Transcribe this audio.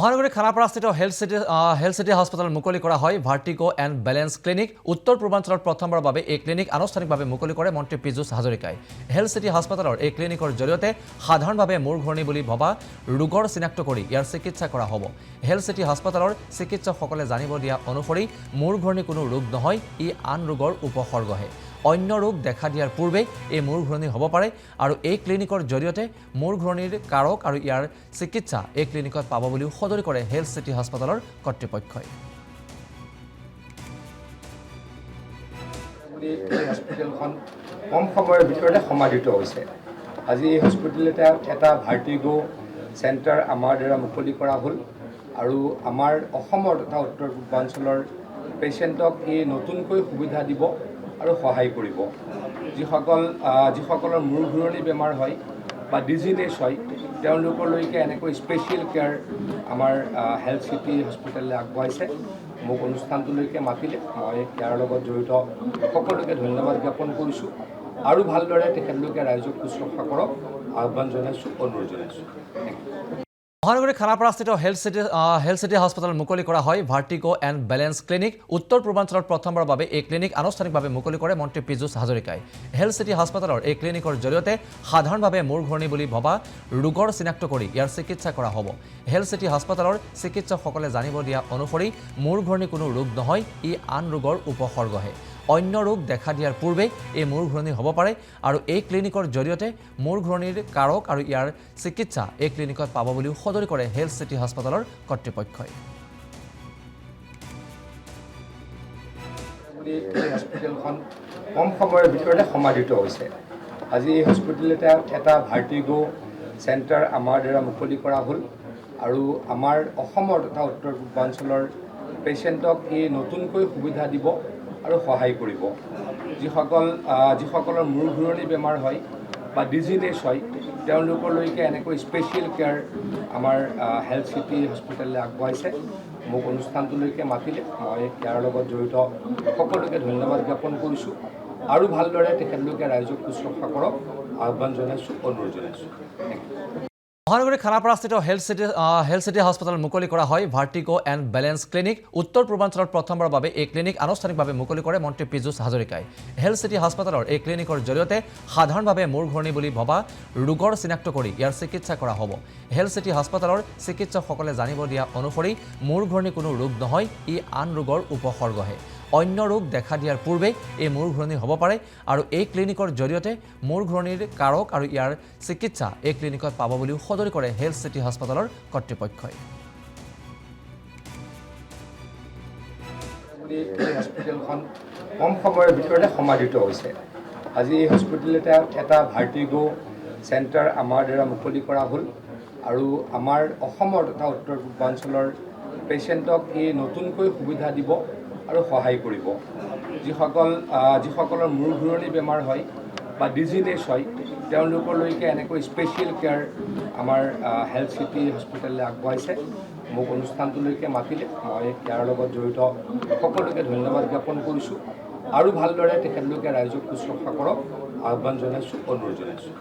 মহানগৰীৰ খানাপাড়াস্থিত হেলথ সিটি হাসপাতাল মুকলি কৰা হয় ভাৰ্টিগো এন্ড ব্যালেন্স ক্লিনিক। উত্তৰ পূৰ্বাঞ্চলত প্ৰথমবাৰৰ বাবে এই ক্লিনিক আনুষ্ঠানিকভাৱে মুকলি কৰে মন্ত্ৰী পীযুষ হাজৰিকাই। হেলথ সিটি হাসপাতালৰ এই ক্লিনিকৰ জৰিয়তে সাধাৰণভাৱে মূৰ ঘূৰণি বুলি ভবা ৰোগৰ চিনাক্ত কৰি ইয়াৰ চিকিৎসা কৰা হ'ব। হেলথ সিটি হাসপাতালৰ চিকিৎসকসকলে জানিব দিয়া অনুসৰি মূৰ ঘূৰণি কোনো ৰোগ নহয়, ই আন ৰোগৰ উপসৰ্গহে। অন্য ৰোগ দেখা দিয়াৰ পূৰ্বে এই মূৰ ঘূৰণি হ'ব পাৰে আৰু এই ক্লিনিকৰ জৰিয়তে মূৰ ঘূৰণিৰ কাৰক আৰু ইয়াৰ চিকিৎসা এই ক্লিনিকত পাব বুলিও সদৰি কৰে হেলথ সিটি হাসপাতালৰ কৰ্তৃপক্ষই। হস্পিটেলখন কম সময়ৰ ভিতৰতে সমাধিত হৈছে। আজি এই হস্পিটেলতে এটা ভাৰ্টিগো চেণ্টাৰ আমাৰ দ্বাৰা মুকলি কৰা হ'ল আৰু আমাৰ অসমৰ তথা উত্তৰ পূৰ্বাঞ্চলৰ পেচেণ্টক এই নতুনকৈ সুবিধা দিব আৰু সহায় কৰিব। যিসকলৰ মূৰ ঘূৰণি বেমাৰ হয় বা ডিজিনেছ হয় তেওঁলোকলৈকে এনেকৈ স্পেচিয়েল কেয়াৰ আমাৰ হেলথ চিটি হস্পিটেলে আগবঢ়াইছে। মোক অনুষ্ঠানটোলৈকে মাতিলে মই ইয়াৰ লগত জড়িত সকলোকে ধন্যবাদ জ্ঞাপন কৰিছোঁ আৰু ভালদৰে তেখেতলোকে ৰাইজক শুশ্ৰূষা কৰক আহ্বান জনাইছোঁ, অনুৰোধ জনাইছোঁ। মহানগৰীৰ খানাপাড়াস্থিত হেলথ সিটি হাসপাতাল মুকলি কৰা হয় ভাৰ্টিগো এন্ড ব্যালেন্স ক্লিনিক। উত্তৰ পূৰ্বাঞ্চলত প্ৰথমবাৰৰ বাবে এই ক্লিনিক আনুষ্ঠানিকভাৱে মুকলি কৰে মন্ত্ৰী পীযুষ হাজৰিকাই। হেলথ সিটি হাসপাতালৰ এই ক্লিনিকৰ জৰিয়তে সাধাৰণভাৱে মূৰ ঘূৰণি বুলি ভবা ৰোগৰ চিনাক্ত কৰি ইয়াৰ চিকিৎসা কৰা হ'ব। হেলথ সিটি হাসপাতালৰ চিকিৎসকসকলে জানিব দিয়া অনুসৰি মূৰ ঘূৰণি কোনো ৰোগ নহয়, ই আন ৰোগৰ উপসৰ্গহে। অন্য ৰোগ দেখা দিয়াৰ পূৰ্বে এই মূৰ ঘূৰণি হ'ব পাৰে আৰু এই ক্লিনিকৰ জৰিয়তে মূৰ ঘূৰণিৰ কাৰক আৰু ইয়াৰ চিকিৎসা এই ক্লিনিকত পাব বুলিও সদৰি কৰে হেলথ সিটি হাসপাতালৰ কৰ্তৃপক্ষই। হস্পিটেলখন কম সময়ৰ ভিতৰতে সমাধিত হৈছে। আজি এই হস্পিটেলতে এটা ভাৰ্টিগো চেণ্টাৰ আমাৰ দ্বাৰা মুকলি কৰা হ'ল আৰু আমাৰ অসমৰ তথা উত্তৰ পূৰ্বাঞ্চলৰ পেচেণ্টক এই নতুনকৈ সুবিধা দিব আৰু সহায় কৰিব। যিসকলৰ মূৰ ঘূৰণি বেমাৰ হয় বা ডিজিনেছ হয় তেওঁলোকলৈকে এনেকৈ স্পেচিয়েল কেয়াৰ আমাৰ হেলথ চিটি হস্পিটেলে আগবঢ়াইছে। মোক অনুষ্ঠানটোলৈকে মাতিলে মই ইয়াৰ লগত জড়িত সকলোকে ধন্যবাদ জ্ঞাপন কৰিছোঁ আৰু ভালদৰে তেখেতলোকে ৰাইজক শুশ্ৰূষা কৰক আহ্বান জনাইছোঁ, অনুৰোধ জনাইছোঁ। মহানগৰীৰ খানাপাড়াস্থিত হেলথ সিটি হাসপাতাল মুকলি কৰা হয় ভাৰ্টিগো এন্ড ব্যালেন্স ক্লিনিক। উত্তৰ পূৰ্বাঞ্চলত প্ৰথমবাৰৰ বাবে এই ক্লিনিক আনুষ্ঠানিকভাৱে মুকলি কৰে মন্ত্ৰী পীযুষ হাজৰিকাই। হেলথ সিটি হাসপাতালৰ এই ক্লিনিকৰ জৰিয়তে সাধাৰণভাৱে মূৰ ঘূৰণি বুলি ভবা ৰোগৰ চিনাক্ত কৰি ইয়াৰ চিকিৎসা কৰা হ'ব। হেলথ সিটি হাসপাতালৰ চিকিৎসকসকলে জানিব দিয়া অনুসৰি মূৰ ঘূৰণি কোনো ৰোগ নহয়, ই আন ৰোগৰ উপসৰ্গহে। অন্য ৰোগ দেখা দিয়াৰ পূৰ্বে এই মূৰ ঘূৰণি হ'ব পাৰে আৰু এই ক্লিনিকৰ জৰিয়তে মূৰ ঘূৰণিৰ কাৰক আৰু ইয়াৰ চিকিৎসা এই ক্লিনিকত পাব বুলিও সদৰি কৰে হেলথ সিটি হাসপাতালৰ কৰ্তৃপক্ষই। হস্পিটেলখন কম সময়ৰ ভিতৰতে সমাধিত হৈছে। আজি এই হস্পিটেলতে এটা ভাৰ্টিগো চেণ্টাৰ আমাৰ দ্বাৰা মুকলি কৰা হ'ল আৰু আমাৰ অসমৰ তথা উত্তৰ পূৰ্বাঞ্চলৰ পেচেণ্টক এই নতুনকৈ সুবিধা দিব আৰু সহায় কৰিব। যিসকলৰ মূৰ ঘূৰণি বেমাৰ হয় বা ডিজিনেছ হয় তেওঁলোকলৈকে এনেকৈ স্পেচিয়েল কেয়াৰ আমাৰ হেলথ চিটি হস্পিটেলে আগবঢ়াইছে। মোক অনুষ্ঠানটোলৈকে মাতিলে মই ইয়াৰ লগত জড়িত সকলোকে ধন্যবাদ জ্ঞাপন কৰিছোঁ আৰু ভালদৰে তেখেতলোকে ৰাইজক শুশ্ৰূষা কৰক আহ্বান জনাইছোঁ, অনুৰোধ জনাইছোঁ।